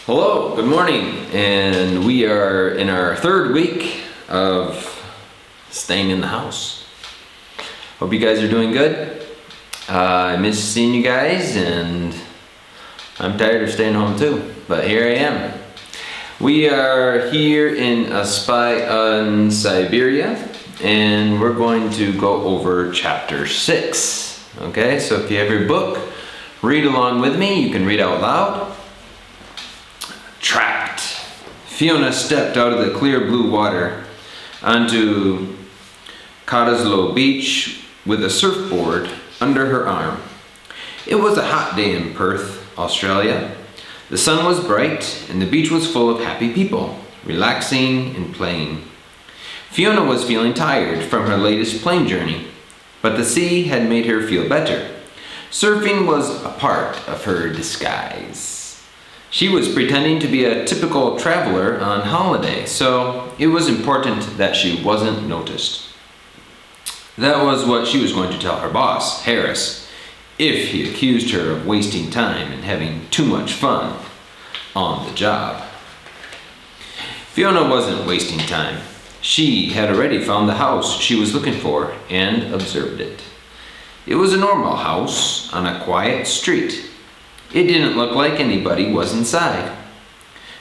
Hello, good morning, and we are in our third week of staying in the house. Hope you guys are doing good. I miss seeing you guys, and I'm tired of staying home too, but here I am. We are here in a spy on Siberia, and we're going to go over chapter 6. Okay, so if you have your book, read along with me. You can read out loud. Trapped. Fiona stepped out of the clear blue water onto Cottesloe Beach with a surfboard under her arm. It was a hot day in Perth, Australia. The sun was bright and the beach was full of happy people, relaxing and playing. Fiona was feeling tired from her latest plane journey, but the sea had made her feel better. Surfing was a part of her disguise. She was pretending to be a typical traveler on holiday, so it was important that she wasn't noticed. That was what she was going to tell her boss, Harris, if he accused her of wasting time and having too much fun on the job. Fiona wasn't wasting time. She had already found the house she was looking for and observed it. It was a normal house on a quiet street. It didn't look like anybody was inside.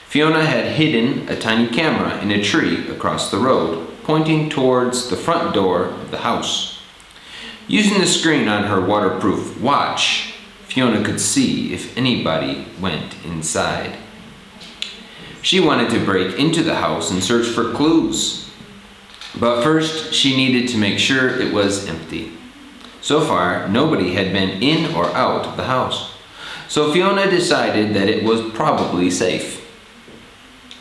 Fiona had hidden a tiny camera in a tree across the road, pointing towards the front door of the house. Using the screen on her waterproof watch, Fiona could see if anybody went inside. She wanted to break into the house and search for clues. But first, she needed to make sure it was empty. So far, nobody had been in or out of the house. So Fiona decided that it was probably safe.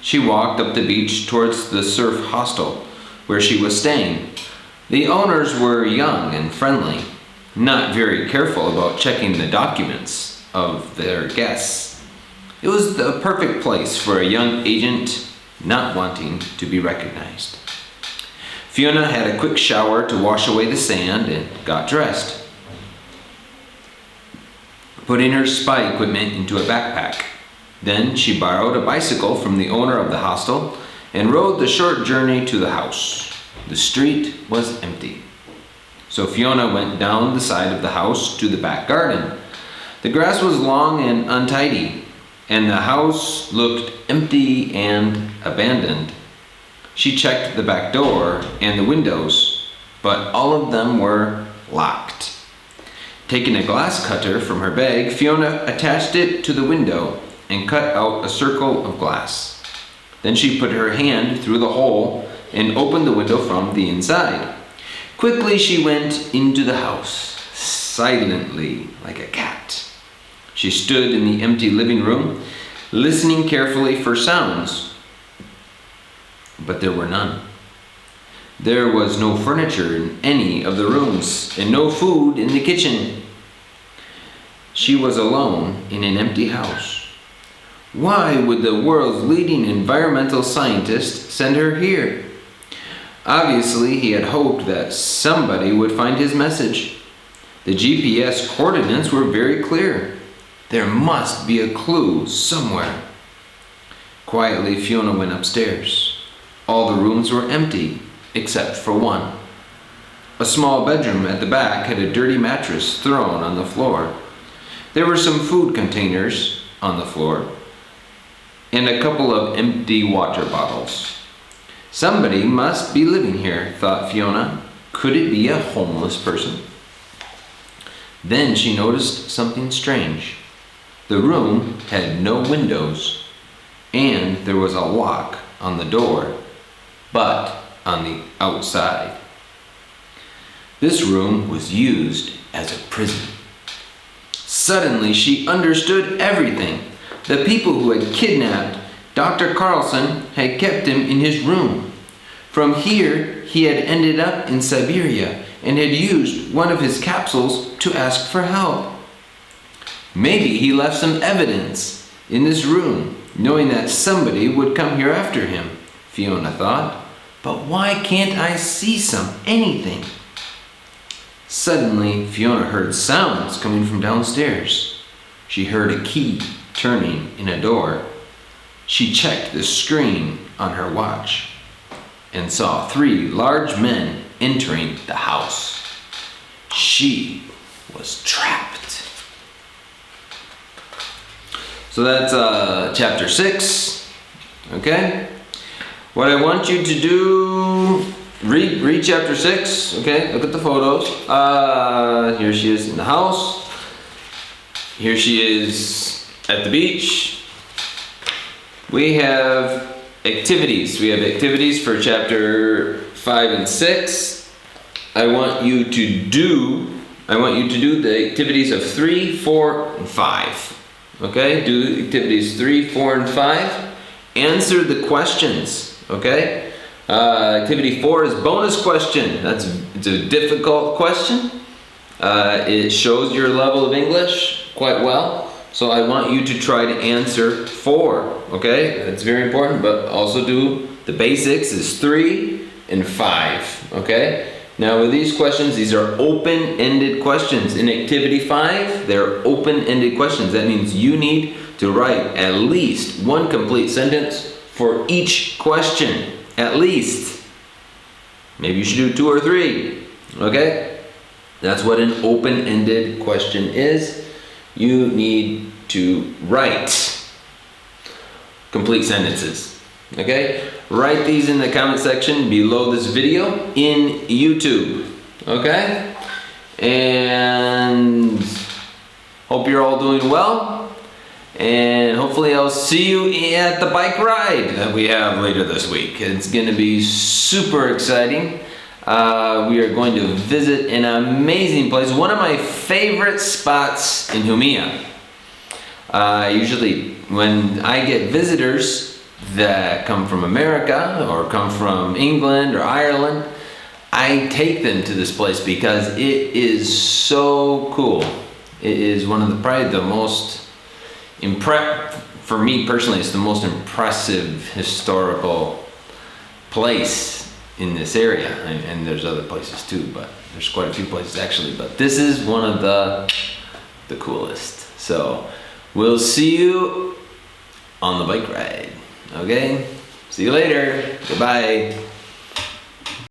She walked up the beach towards the surf hostel where she was staying. The owners were young and friendly, not very careful about checking the documents of their guests. It was the perfect place for a young agent not wanting to be recognized. Fiona had a quick shower to wash away the sand and got dressed, putting her spy equipment into a backpack. Then she borrowed a bicycle from the owner of the hostel and rode the short journey to the house. The street was empty. So Fiona went down the side of the house to the back garden. The grass was long and untidy, and the house looked empty and abandoned. She checked the back door and the windows, but all of them were locked. Taking a glass cutter from her bag, Fiona attached it to the window and cut out a circle of glass. Then she put her hand through the hole and opened the window from the inside. Quickly she went into the house, silently like a cat. She stood in the empty living room, listening carefully for sounds, but there were none. There was no furniture in any of the rooms and no food in the kitchen. She was alone in an empty house. Why would the world's leading environmental scientist send her here? Obviously, he had hoped that somebody would find his message. The GPS coordinates were very clear. There must be a clue somewhere. Quietly, Fiona went upstairs. All the rooms were empty, except for one. A small bedroom at the back had a dirty mattress thrown on the floor. There were some food containers on the floor and a couple of empty water bottles. Somebody must be living here, thought Fiona. Could it be a homeless person? Then she noticed something strange. The room had no windows, and there was a lock on the door, but on the outside. This room was used as a prison. Suddenly she understood everything. The people who had kidnapped Dr. Carlson had kept him in his room. From here, he had ended up in Siberia and had used one of his capsules to ask for help. Maybe he left some evidence in this room, knowing that somebody would come here after him, Fiona thought. But why can't I see anything? Suddenly, Fiona heard sounds coming from downstairs. She heard a key turning in a door. She checked the screen on her watch and saw 3 large men entering the house. She was trapped. So that's chapter 6. Okay? What I want you to do, read chapter 6. Okay? Look at the photos. Here she is in the house. Here she is at the beach. We have activities. We have activities for chapter 5 and 6. I want you to do the activities of 3, 4, and 5. Okay? Do activities 3, 4, and 5. Answer the questions. Okay? Activity 4 is bonus question. It's a difficult question. It shows your level of English quite well. So I want you to try to answer 4, okay? That's very important, but also do the basics is 3 and 5, okay? Now with these questions, these are open-ended questions. In activity 5, they're open-ended questions. That means you need to write at least 1 complete sentence for each question, at least. Maybe you should do 2 or 3, okay? That's what an open-ended question is. You need to write complete sentences, okay? Write these in the comment section below this video in YouTube, okay? And hope you're all doing well. And hopefully I'll see you at the bike ride that we have later this week. It's gonna be super exciting. We are going to visit an amazing place, one of my favorite spots in Humia. Usually when I get visitors that come from America or come from England or Ireland, I take them to this place because it is so cool. It is one of probably the most for me personally, it's the most impressive historical place in this area, and there's other places too, but there's quite a few places actually, but this is one of the coolest. So we'll see you on the bike ride, okay? See you later. Goodbye.